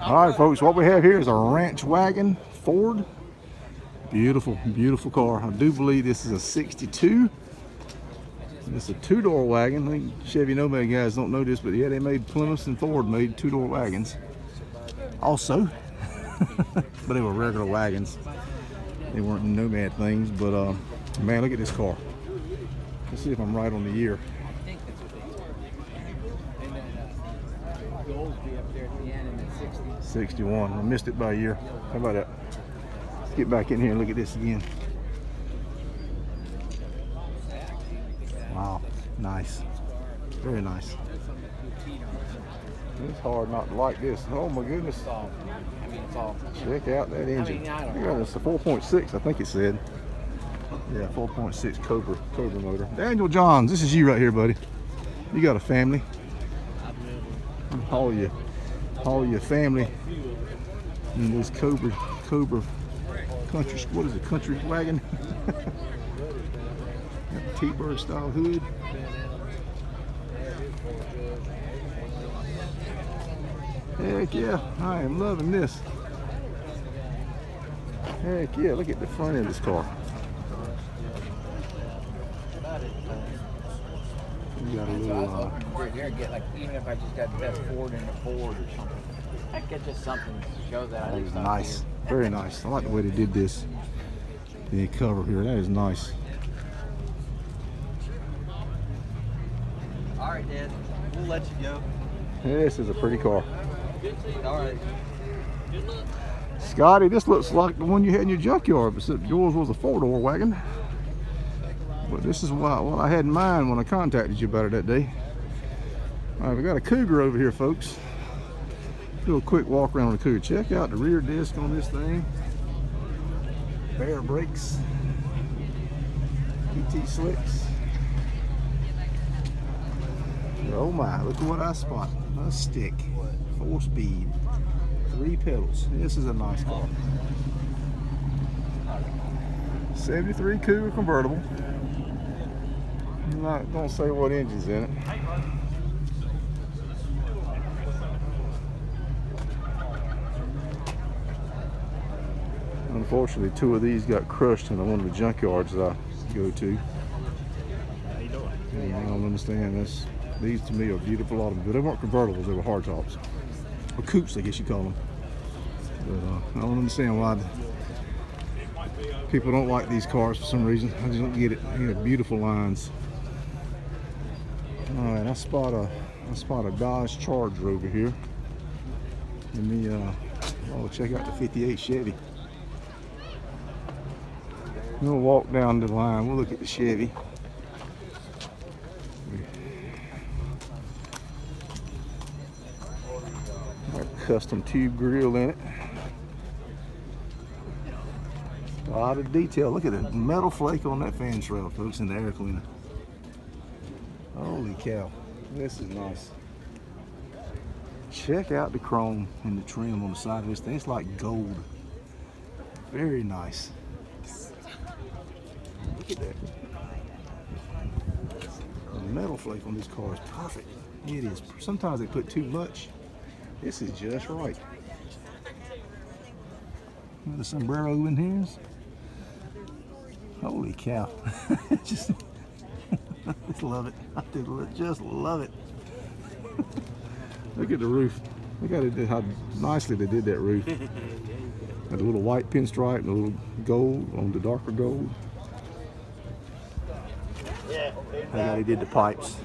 All right, folks, what we have here is a ranch wagon Ford. Beautiful, beautiful car. I do believe this is a 62. It's a two-door wagon. I think Chevy Nomad guys don't know this, but yeah, they made Plymouth and Ford made two-door wagons also. But they were regular wagons. They weren't Nomad things, but man, look at this car. Let's see if I'm right on the year. 61. I missed it by a year. How about that? Let's get back in here and look at this again. Wow, nice. Very nice. It's hard not to like this. Oh my goodness. Check out that engine. Yeah, it's a 4.6, I think it said. Yeah, 4.6 Cobra motor. Daniel Johns, this is you right here, buddy. You got a family. All your family in this Cobra country, what is it, country wagon? Got the T-Bird style hood. Heck yeah, I am loving this. Heck yeah, look at the front end of this car. You got a little get like, even if I just got the best Ford in the Ford or something, I get just something to show that. That is nice, very nice. I like the way they did this. The cover here, that is nice. All right, Dad, we'll let you go. This is a pretty car. All right. Scotty, this looks like the one you had in your junkyard, except yours was a four-door wagon. But this is what I had in mind when I contacted you about it that day. All right, we got a Cougar over here, folks. Do a quick walk around the Cougar. Check out the rear disc on this thing. Bare brakes. ET slicks. Oh my, look at what I spot. A stick. 4-speed. 3 pedals. This is a nice car. 73 Cougar Convertible. I'm not gonna say what engine's in it. Unfortunately, 2 of these got crushed in one of the junkyards that I go to. And I don't understand this. These to me are beautiful automobiles. They weren't convertibles, they were hardtops. Or coupes, I guess you call them. But I don't understand why people don't like these cars for some reason. I just don't get it. They have beautiful lines. All right, I spot a Dodge Charger over here. Let me check out the 58 Chevy. We'll walk down the line. We'll look at the Chevy. Got a custom tube grill in it. A lot of detail. Look at the metal flake on that fan shroud, folks, in the air cleaner. Holy cow, this is nice. Check out the chrome and the trim on the side of this thing. It's like gold. Very nice. Look at that. The metal flake on this car is perfect. It is. Sometimes they put too much. This is just right. The sombrero in here. Holy cow. Just love it. I just love it. Look at the roof. Look at how nicely they did that roof. Got a little white pinstripe and a little gold on the darker gold. Look how they did the pipes.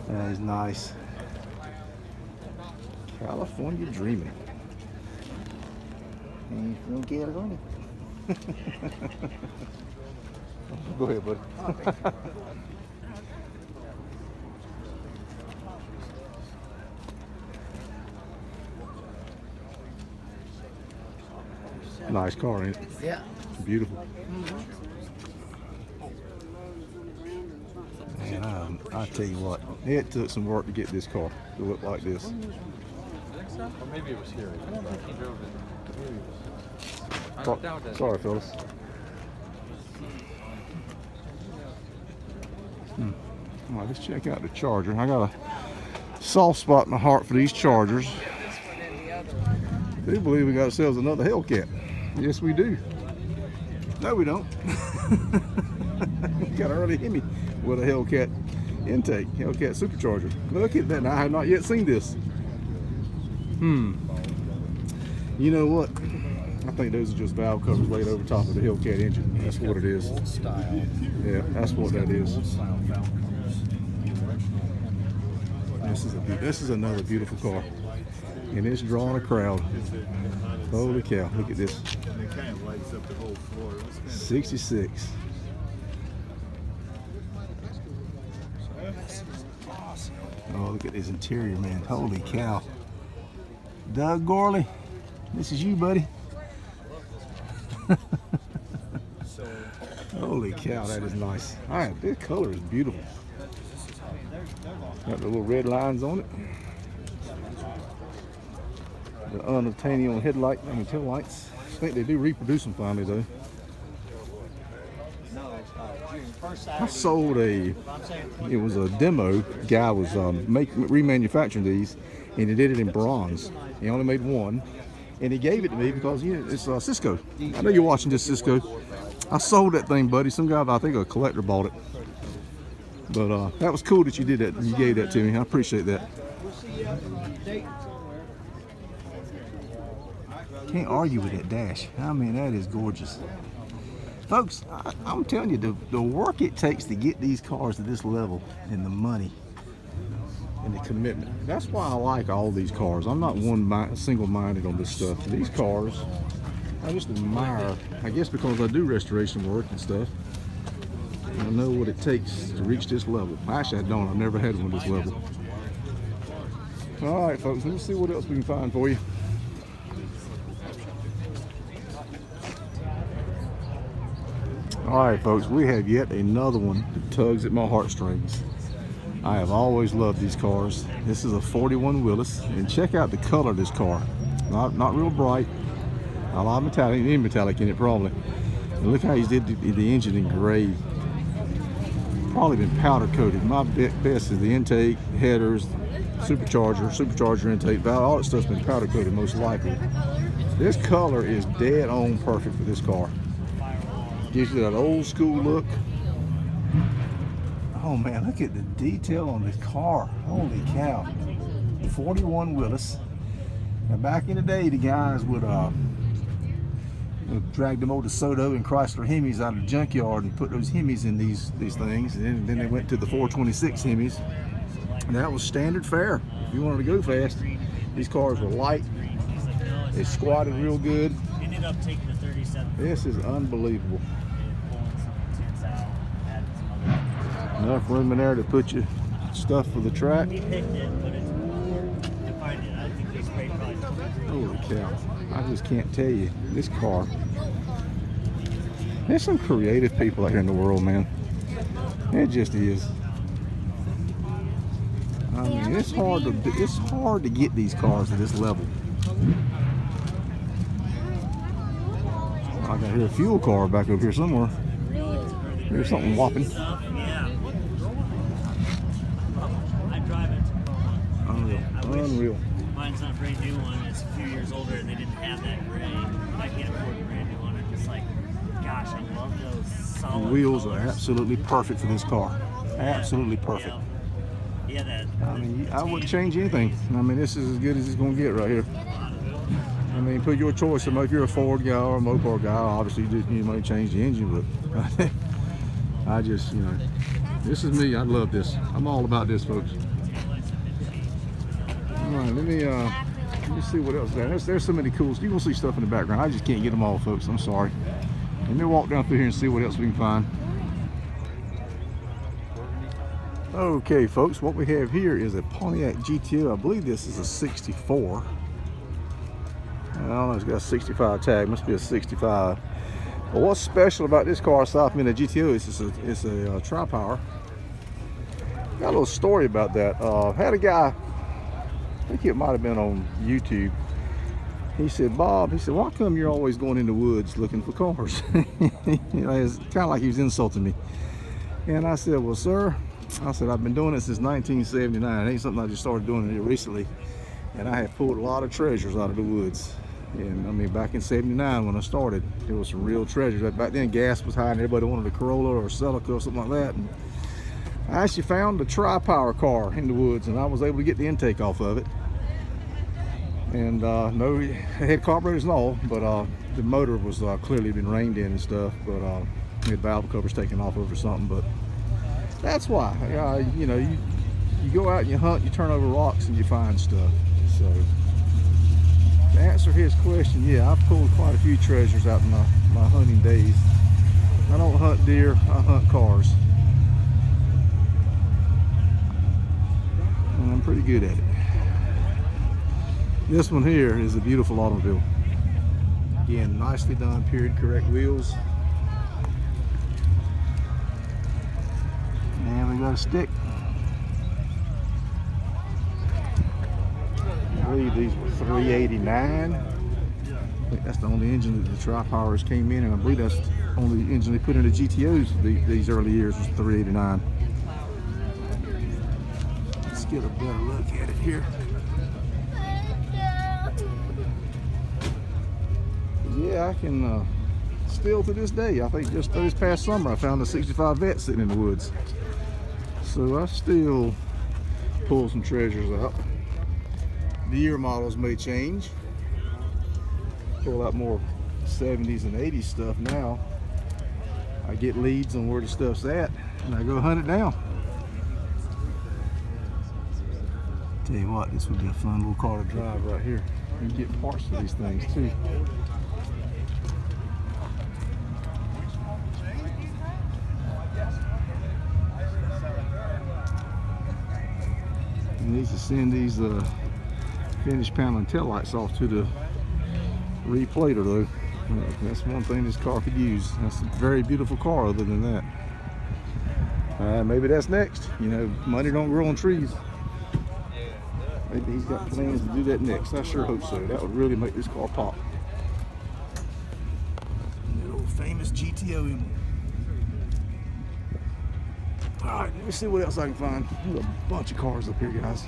That is nice. California dreaming. And from California. Go ahead, buddy. Nice car, ain't it? Yeah. Beautiful. Man, I tell you what, it took some work to get this car to look like this. Or maybe it was here. I don't think he drove it. Sorry, fellas. All right, let's check out the Charger. I got a soft spot in my heart for these Chargers. I do believe we got ourselves another Hellcat. Yes, we do. No, we don't. We got an early Hemi with a Hellcat intake, Hellcat supercharger. Look at that. Now, I have not yet seen this. You know what? I think those are just valve covers laid over top of the Hellcat engine. That's what it is. Old style. Yeah, that's what that is. Old style valve covers. This is another beautiful car, and it's drawing a crowd. Holy cow! Look at this. And it kind of lights up the whole floor. 66. Oh, look at this interior, man. Holy cow. Doug Gorley, this is you, buddy. Holy cow, that is nice. All right, this color is beautiful. Got the little red lines on it. The unobtainium tail lights. I think they do reproduce them finally, though. I sold it was a demo. Guy was remanufacturing these, and he did it in bronze. He only made one, and he gave it to me because it's Cisco. I know you're watching this, Cisco. I sold that thing, buddy. Some guy, I think a collector, bought it. But that was cool that you did that. You gave that to me. I appreciate that. Can't argue with that dash. I mean, that is gorgeous. Folks, I'm telling you, the work it takes to get these cars to this level, and the money and the commitment. That's why I like all these cars. I'm not single-minded on this stuff. These cars, I just admire, I guess because I do restoration work and stuff. I know what it takes to reach this level. Actually, I don't. I've never had one this level. All right, folks, let's see what else we can find for you. All right, folks, we have yet another one that tugs at my heartstrings. I have always loved these cars. This is a 41 Willis, and check out the color of this car. Not real bright. A lot of metallic, any metallic in it probably. And look how he did the engine in gray. Probably been powder coated. My best is the intake, headers, supercharger intake valve. All that stuff's been powder coated most likely. This color is dead on perfect for this car. Gives you that old school look. Oh man, look at the detail on this car. Holy cow. 41 Willis. Now back in the day, the guys would drag them old DeSoto and Chrysler Hemis out of the junkyard and put those Hemis in these things, and then they went to the 426 Hemis. And that was standard fare. If you wanted to go fast, these cars were light. They squatted real good. Ended up taking the 37. This is unbelievable. Enough room in there to put your stuff for the track. He picked it, but it's to find it. I think they sprayed probably 23. Holy cow. I just can't tell you. This car. There's some creative people out here in the world, man. It just is. I mean, it's hard to get these cars to this level. I can hear a fuel car back over here somewhere. Here's something whopping. Yeah. I drive it. Unreal. Mine's not a brand new one. It's a few years older, and they didn't have that gray. I can't afford a brand new one. I'm just like, gosh, I love those solid The wheels colors. are absolutely perfect for this car. Absolutely perfect. Yeah, that. I mean, I wouldn't change anything. I mean, this is as good as it's going to get right here. I mean, put your choice. If you're a Ford guy or a Mopar guy, obviously you might change the engine, but I just, this is me. I love this. I'm all about this, folks. All right, let me see what else there's so many cool. You will see stuff in the background. I just can't get them all, folks. I'm sorry. Let me walk down through here and see what else we can find. Okay, folks, what we have here is a Pontiac G2. I believe this is a 64. I don't know, it's got a 65 tag. Must be a 65. But what's special about this car, aside from being a GTO, it's a tri-power. Got a little story about that. Had a guy, I think it might have been on YouTube. He said, Bob, why come you're always going in the woods looking for cars? It's kind of like he was insulting me. And I said, well, sir, I've been doing it since 1979. It ain't something I just started doing it recently. And I have pulled a lot of treasures out of the woods. And I mean, back in '79 when I started, there was some real treasures. Back then gas was high and everybody wanted a Corolla or a Celica or something like that. And I actually found a tri-power car in the woods, and I was able to get the intake off of it. And no, it had carburetors and all, but the motor was clearly been rained in and stuff. But it had valve covers taken off over something. But that's why, you know, you go out and you hunt, you turn over rocks and you find stuff. So to answer his question, yeah, I've pulled quite a few treasures out in my hunting days. I don't hunt deer, I hunt cars. And I'm pretty good at it. This one here is a beautiful automobile. Again, nicely done, period correct wheels. And we got a stick. I believe these were $389. I think that's the only engine that the tri-powers came in, and I believe that's the only engine they put in the GTOs these early years was $389. Let's get a better look at it here. Yeah, I can still to this day, I think just this past summer I found a 65 Vet sitting in the woods. So I still pull some treasures out. The year models may change. Pull out more 70s and 80s stuff now. I get leads on where the stuff's at and I go hunt it down. Tell you what, this would be a fun little car to drive right here. You can get parts for these things too. You need to send these finished panel and tail lights off to the replater though. That's one thing this car could use. That's a very beautiful car other than that. Maybe that's next. You know, money don't grow on trees. Maybe he's got plans to do that next. I sure hope so. That would really make this car pop. And that old famous GTO emblem. Alright, let me see what else I can find. There's a bunch of cars up here, guys.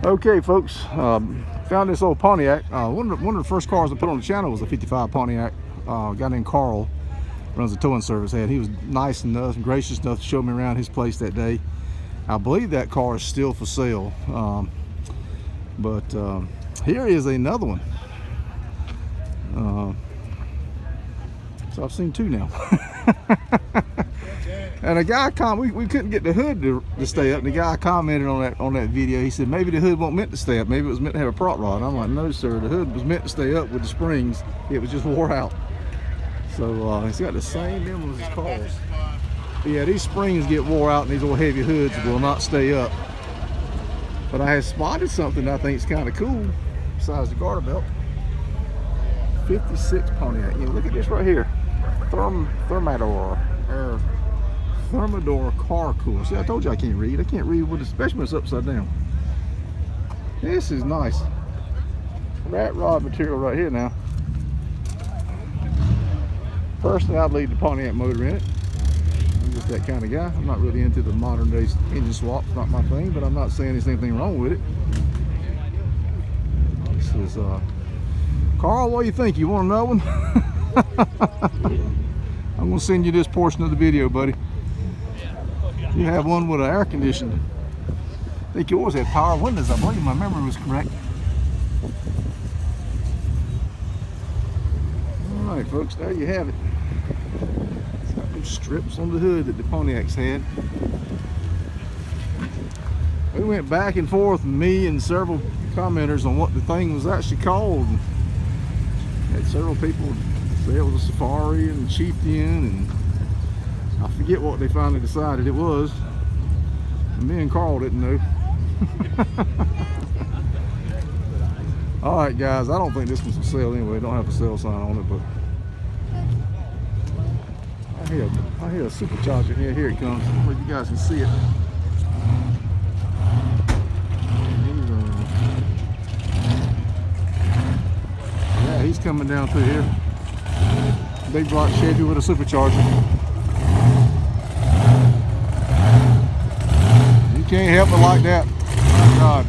Okay, folks, found this old Pontiac. One of the first cars I put on the channel was a 55 Pontiac. A guy named Carl runs a towing service. He was nice enough and gracious enough to show me around his place that day. I believe that car is still for sale. Here is another one. So I've seen two now. And a guy we couldn't get the hood to stay up, and the guy commented on that video. He said maybe the hood wasn't meant to stay up, maybe it was meant to have a prop rod. I'm like, no sir, the hood was meant to stay up with the springs. It was just wore out. So he's got the same emblem as his cars. But yeah, these springs get wore out and these old heavy hoods will not stay up. But I have spotted something I think is kind of cool besides the garter belt. 56 Pontiac. You know, look at this right here. Thermador car cooler. See, I told you I can't read. I can't read with, especially when it's upside down. This is nice. Rat rod material right here now. Personally, I'd leave the Pontiac motor in it. I'm just that kind of guy. I'm not really into the modern day engine swap. It's not my thing, but I'm not saying there's anything wrong with it. This is Carl, what do you think? You want another one? I'm gonna send you this portion of the video, buddy. You have one with an air conditioner. I think yours had power windows. I believe my memory was correct. All right, folks, there you have it. It's got them strips on the hood that the Pontiacs had. We went back and forth, me and several commenters, on what the thing was actually called. Had several people say it was a Safari and a Chieftain, and I forget what they finally decided it was. And me and Carl didn't know. Alright guys, I don't think this one's for sale anyway. It don't have a sale sign on it, but I hear a supercharger here. Here it comes. Hopefully you guys can see it. Yeah, he's coming down through here. Big block Chevy with a supercharger. You can't help it like that. My God.